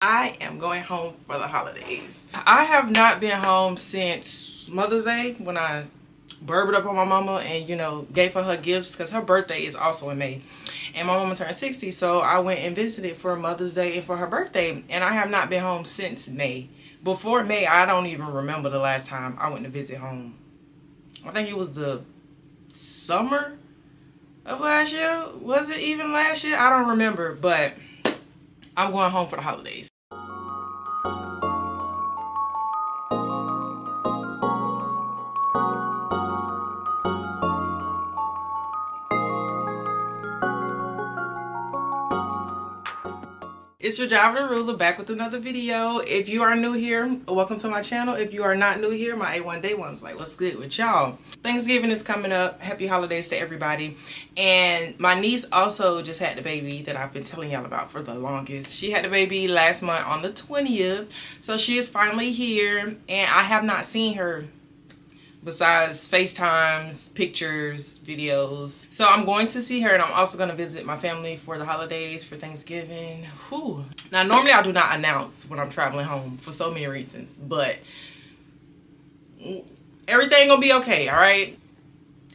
I am going home for the holidays. I have not been home since Mother's Day when I burbered up on my mama and, you know, gave her gifts because her birthday is also in May. And my mama turned 60, so I went and visited for Mother's Day and for her birthday. And I have not been home since May. Before May, I don't even remember the last time I went to visit home. I think it was the summer of last year. Was it even last year? I don't remember, but I'm going home for the holidays. It's your Java the Ruler back with another video. If you are new here, welcome to my channel. If you are not new here, my A1 Day One's like, what's good with y'all? Thanksgiving is coming up. Happy holidays to everybody. And my niece also just had the baby that I've been telling y'all about for the longest. She had the baby last month on the 20th. So she is finally here and I have not seen her besides FaceTimes, pictures, videos. So I'm going to see her and I'm also going to visit my family for the holidays, for Thanksgiving. Whew. Now, normally I do not announce when I'm traveling home for so many reasons, but everything gonna be okay, all right?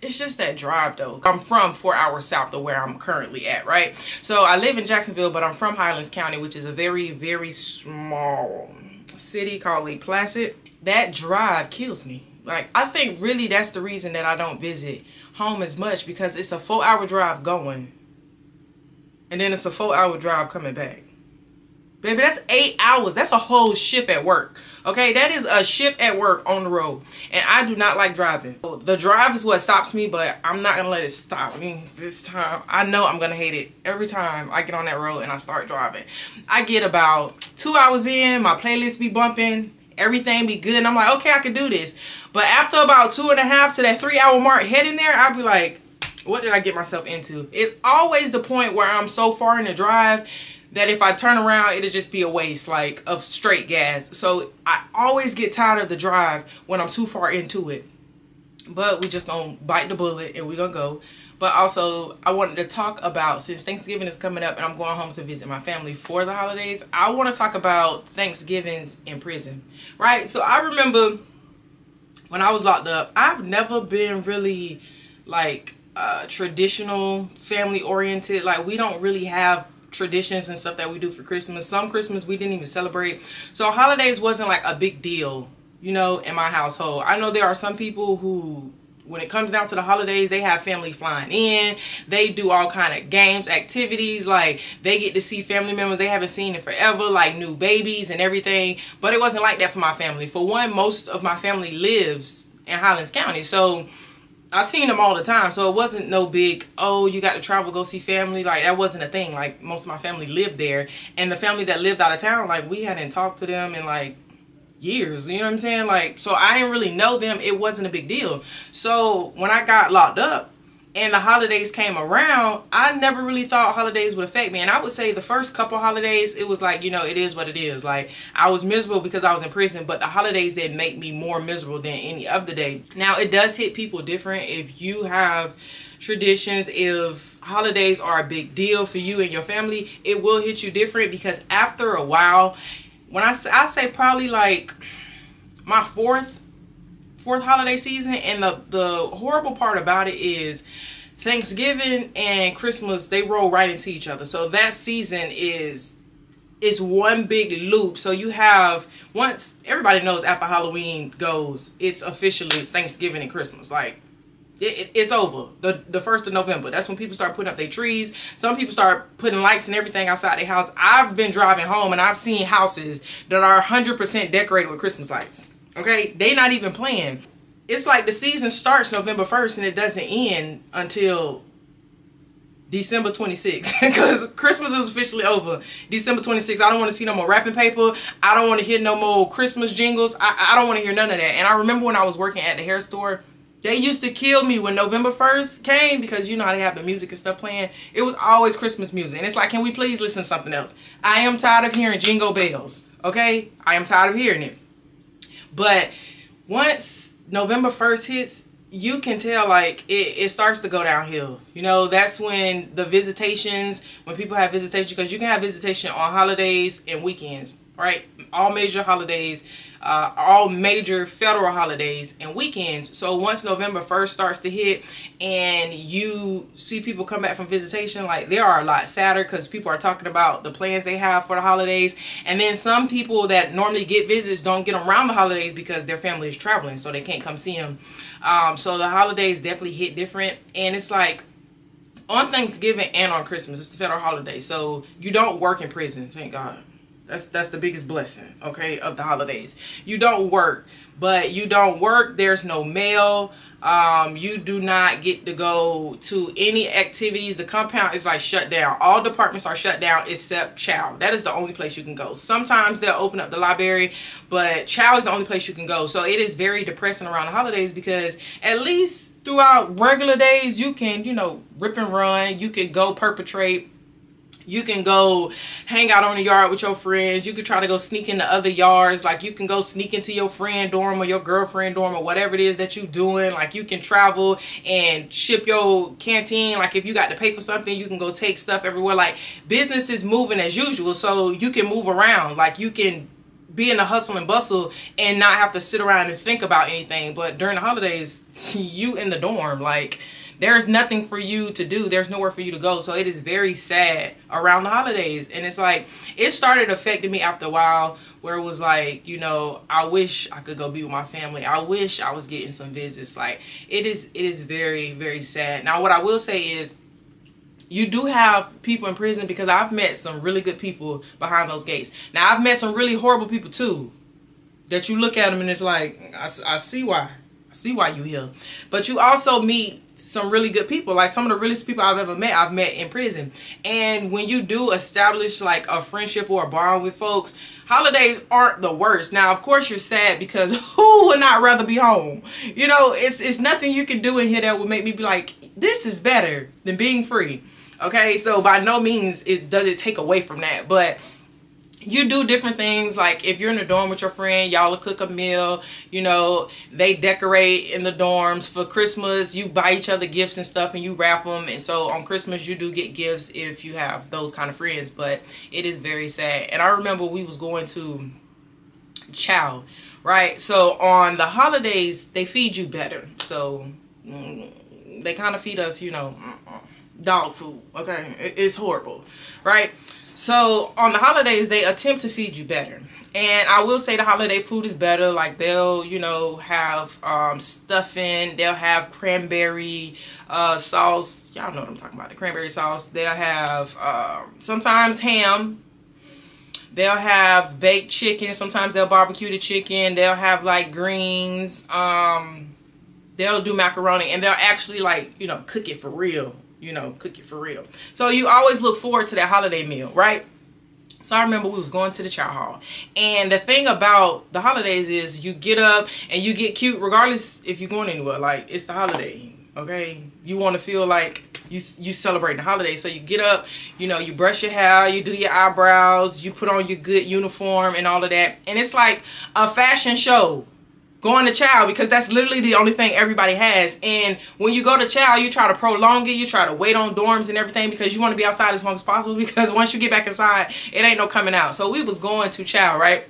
It's just that drive though. I'm from 4 hours south of where I'm currently at, right? So I live in Jacksonville, but I'm from Highlands County, which is a very, very small city called Lake Placid. That drive kills me. Like, I think really that's the reason that I don't visit home as much, because it's a 4 hour drive going and then it's a 4 hour drive coming back. Baby, that's 8 hours. That's a whole shift at work. Okay, that is a shift at work on the road. And I do not like driving. The drive is what stops me, but I'm not gonna let it stop me this time. I know I'm gonna hate it every time I get on that road and I start driving. I get about 2 hours in, my playlist be bumping, everything be good, and I'm like, okay, I can do this. But after about 2.5 to that 3 hour mark heading there, I'll be like, what did I get myself into? It's always the point where I'm so far in the drive that if I turn around, it'll just be a waste, like, of straight gas. So I always get tired of the drive when I'm too far into it. But we just gonna bite the bullet and we gonna go. But also, I wanted to talk about, since Thanksgiving is coming up and I'm going home to visit my family for the holidays, I want to talk about Thanksgivings in prison, right? So I remember when I was locked up, I've never been really like traditional, family oriented. Like, we don't really have traditions and stuff that we do for Christmas. Some Christmas we didn't even celebrate. So holidays wasn't like a big deal, you know, in my household. I know there are some people who, when it comes down to the holidays, they have family flying in. They do all kind of games, activities. Like, they get to see family members they haven't seen in forever, like new babies and everything. But it wasn't like that for my family. For one, most of my family lives in Highlands County. So I seen them all the time. So it wasn't no big, oh, you got to travel, go see family. Like, that wasn't a thing. Like, most of my family lived there. And the family that lived out of town, like, we hadn't talked to them in like years, you know what I'm saying? Like, so I didn't really know them. It wasn't a big deal. So when I got locked up and the holidays came around, I never really thought holidays would affect me. And I would say the first couple holidays, it was like, you know, it is what it is. Like, I was miserable because I was in prison, but the holidays didn't make me more miserable than any other day. Now, it does hit people different. If you have traditions, if holidays are a big deal for you and your family, it will hit you different, because after a while, when I say probably like my fourth holiday season, and the horrible part about it is Thanksgiving and Christmas, they roll right into each other. So that season is one big loop. So you have, once everybody knows after Halloween goes, it's officially Thanksgiving and Christmas. Like, it's over. The 1st of November. That's when people start putting up their trees. Some people start putting lights and everything outside their house. I've been driving home and I've seen houses that are 100% decorated with Christmas lights. Okay? They not even playing. It's like the season starts November 1st and it doesn't end until December 26th. Because Christmas is officially over December 26th. I don't want to see no more wrapping paper. I don't want to hear no more Christmas jingles. I don't want to hear none of that. And I remember when I was working at the hair store, they used to kill me when November 1st came, because you know how they have the music and stuff playing. It was always Christmas music. And it's like, can we please listen to something else? I am tired of hearing jingle bells. Okay? I am tired of hearing it. But once November 1st hits, you can tell like it starts to go downhill. You know, that's when the visitations, when people have visitation, because you can have visitation on holidays and weekends, right? All major holidays, all major federal holidays and weekends. So once November 1st starts to hit and you see people come back from visitation, like they are a lot sadder because people are talking about the plans they have for the holidays. And then some people that normally get visits don't get them around the holidays because their family is traveling, so they can't come see them. So the holidays definitely hit different. And it's like on Thanksgiving and on Christmas, it's the federal holiday, so you don't work in prison, thank God. That's the biggest blessing, okay, of the holidays. You don't work, but you don't work. There's no mail. You do not get to go to any activities. The compound is like shut down. All departments are shut down except child. That is the only place you can go. Sometimes they'll open up the library, but child is the only place you can go. So it is very depressing around the holidays because at least throughout regular days, you can, you know, rip and run. You can go perpetrate. You can go hang out on the yard with your friends. You could try to go sneak into other yards. Like you can go sneak into your friend dorm or your girlfriend dorm or whatever it is that you're doing. Like you can travel and ship your canteen. Like if you got to pay for something, you can go take stuff everywhere. Like business is moving as usual, so you can move around. Like you can be in the hustle and bustle and not have to sit around and think about anything. But during the holidays, you in the dorm, like there's nothing for you to do. There's nowhere for you to go. So it is very sad around the holidays. And it's like, it started affecting me after a while where it was like, you know, I wish I could go be with my family. I wish I was getting some visits. Like it is very, very sad. Now, what I will say is you do have people in prison, because I've met some really good people behind those gates. Now, I've met some really horrible people too, that you look at them and it's like, I see why. I see why you here. But you also meet some really good people. Like some of the realest people I've ever met, I've met in prison. And when you do establish like a friendship or a bond with folks, holidays aren't the worst. Now, of course, you're sad because who would not rather be home? You know, it's nothing you can do in here that would make me be like, this is better than being free. Okay, so by no means does it take away from that, but you do different things. Like if you're in the dorm with your friend, y'all will cook a meal, you know, they decorate in the dorms. For Christmas, you buy each other gifts and stuff and you wrap them. And so on Christmas, you do get gifts if you have those kind of friends. But it is very sad. And I remember we was going to chow, right? So on the holidays, they feed you better. So they kind of feed us, you know, dog food. Okay, it's horrible, right? So on the holidays, they attempt to feed you better. And I will say the holiday food is better. Like they'll, you know, have stuffing. They'll have cranberry sauce. Y'all know what I'm talking about, the cranberry sauce. They'll have sometimes ham. They'll have baked chicken. Sometimes they'll barbecue the chicken. They'll have like greens. They'll do macaroni. And they'll actually like, you know, cook it for real. You know, cook it for real. So you always look forward to that holiday meal, right? So I remember we was going to the chow hall. And the thing about the holidays is you get up and you get cute regardless if you're going anywhere. Like, it's the holiday, okay? You want to feel like you celebrate the holiday. So you get up, you know, you brush your hair, you do your eyebrows, you put on your good uniform and all of that. And it's like a fashion show. Going to chow, because that's literally the only thing everybody has. And when you go to chow, you try to prolong it. You try to wait on dorms and everything because you want to be outside as long as possible, because once you get back inside, it ain't no coming out. So we was going to chow, right?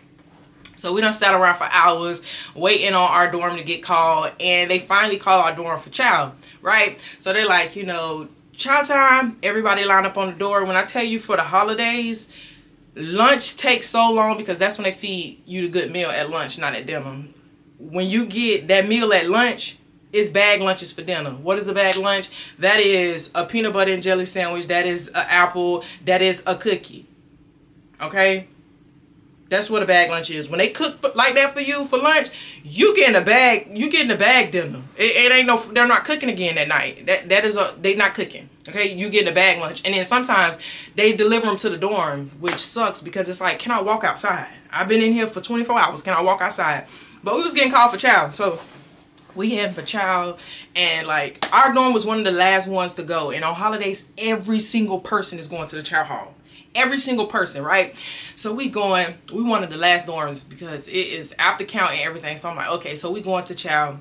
So we done sat around for hours waiting on our dorm to get called, and they finally call our dorm for chow, right? So they're like, you know, chow time, everybody line up on the door. When I tell you for the holidays, lunch takes so long because that's when they feed you the good meal at lunch, not at dinner. When you get that meal at lunch, it's bag lunches for dinner. What is a bag lunch? That is a peanut butter and jelly sandwich. That is an apple. That is a cookie. Okay? That's what a bag lunch is. When they cook like that for you for lunch, you get in a bag. You get in a bag dinner. It ain't no. They're not cooking again that night. They not cooking. Okay, you get in a bag lunch, and then sometimes they deliver them to the dorm, which sucks because it's like, can I walk outside? I've been in here for 24 hours. Can I walk outside? But we was getting called for chow, so we heading for chow, and like our dorm was one of the last ones to go. And on holidays, every single person is going to the chow hall. Every single person, right? So we one of the last dorms because it is after count and everything. So I'm like, okay, so we going to chow.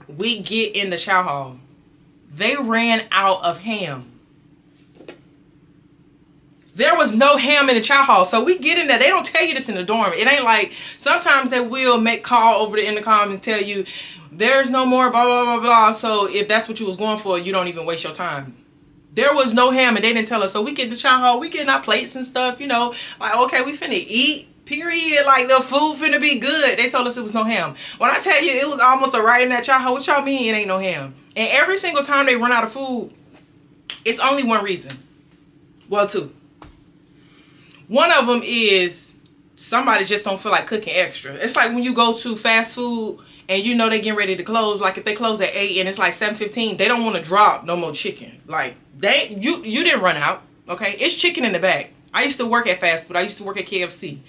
We get in the chow hall. They ran out of ham. There was no ham in the chow hall. So we get in there. They don't tell you this in the dorm. It ain't like, sometimes they will make call over the intercom and tell you there's no more blah, blah, blah, blah. So if that's what you was going for, you don't even waste your time. There was no ham and they didn't tell us. So we get the chow hall. We getting our plates and stuff, you know. Like, okay, we finna eat, period. Like, the food finna be good. They told us it was no ham. When I tell you it was almost a riot in that chow hall, what y'all mean it ain't no ham? And every single time they run out of food, it's only one reason. Well, two. One of them is somebody just don't feel like cooking extra. It's like when you go to fast food and you know they getting ready to close. Like if they close at 8 and it's like 7:15, they don't want to drop no more chicken. Like you didn't run out. Okay, it's chicken in the back. I used to work at fast food. I used to work at KFC.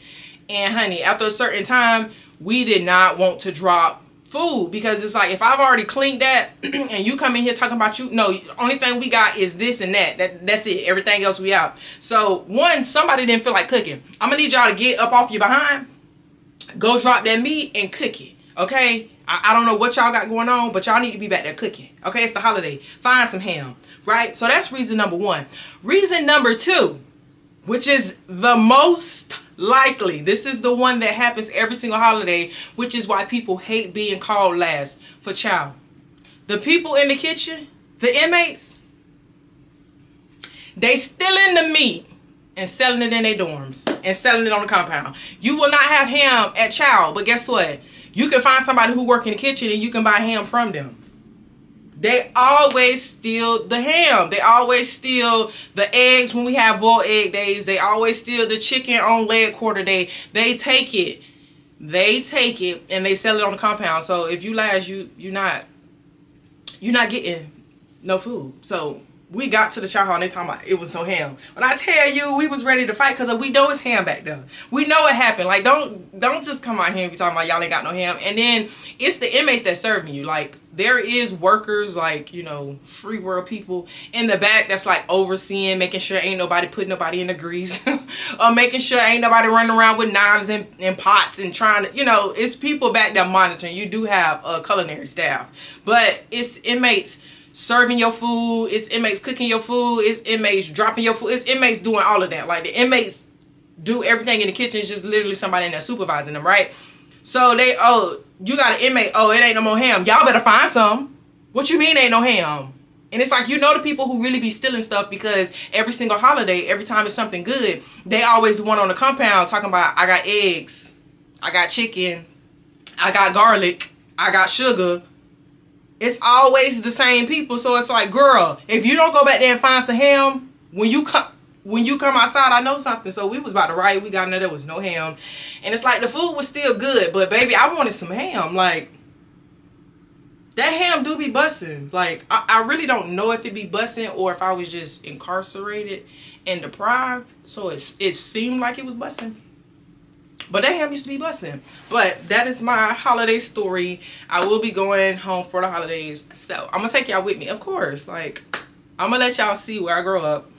And honey, after a certain time, we did not want to drop food because it's like if I've already cleaned that and you come in here talking about no, only thing we got is this and that's it. Everything else we out. So one, somebody didn't feel like cooking. I'm gonna need y'all to get up off your behind, go drop that meat and cook it. Okay, I don't know what y'all got going on, but y'all need to be back there cooking. Okay, it's the holiday. Find some ham, right? So that's reason number one. Reason number two, which is the most likely, this is the one that happens every single holiday, which is why people hate being called last for chow. The people in the kitchen, the inmates, they stealing the meat and selling it in their dorms and selling it on the compound. You will not have ham at chow, but guess what? You can find somebody who work in the kitchen and you can buy ham from them. They always steal the ham. They always steal the eggs when we have boiled egg days. They always steal the chicken on leg quarter day. They take it. They take it and they sell it on the compound. So if you last, you're not getting no food. So we got to the chow hall and they talking about it was no ham. When I tell you we was ready to fight because we know it's ham back there. We know it happened. Like don't just come out here and be talking about y'all ain't got no ham. And then it's the inmates that serving you. Like there is workers, like, you know, free world people in the back that's like overseeing, making sure ain't nobody putting nobody in the grease or making sure ain't nobody running around with knives and pots and trying to, you know, it's people back there monitoring. You do have a culinary staff, but it's inmates serving your food, it's inmates cooking your food, it's inmates dropping your food, it's inmates doing all of that. Like the inmates do everything in the kitchen. It's just literally somebody in there supervising them, right? So they, oh, you got an inmate, oh, it ain't no more ham. Y'all better find some. What you mean ain't no ham? And it's like, you know, the people who really be stealing stuff because every single holiday, every time it's something good, they always the one on the compound talking about, I got eggs, I got chicken, I got garlic, I got sugar. It's always the same people. So it's like, girl, if you don't go back there and find some ham, when you come outside, I know something. So we was about to riot. We got in there was no ham. And it's like the food was still good. But baby, I wanted some ham. Like, that ham do be busting. Like, I really don't know if it be busting or if I was just incarcerated and deprived. So it seemed like it was busting. But that ham used to be busting. But that is my holiday story. I will be going home for the holidays. So I'm going to take y'all with me. Of course. Like, I'm going to let y'all see where I grew up.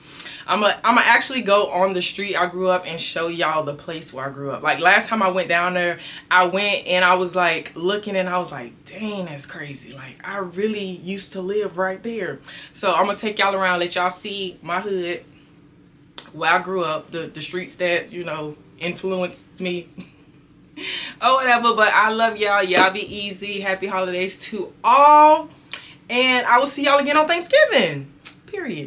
I'm gonna actually go on the street I grew up and show y'all the place where I grew up. Like last time I went down there, I went and I was like looking and I was like, dang, that's crazy. Like I really used to live right there. So I'm gonna take y'all around, let y'all see my hood, where I grew up, the streets that, you know, influenced me or whatever. But I love y'all. Y'all be easy. Happy holidays to all. And I will see y'all again on Thanksgiving. Period.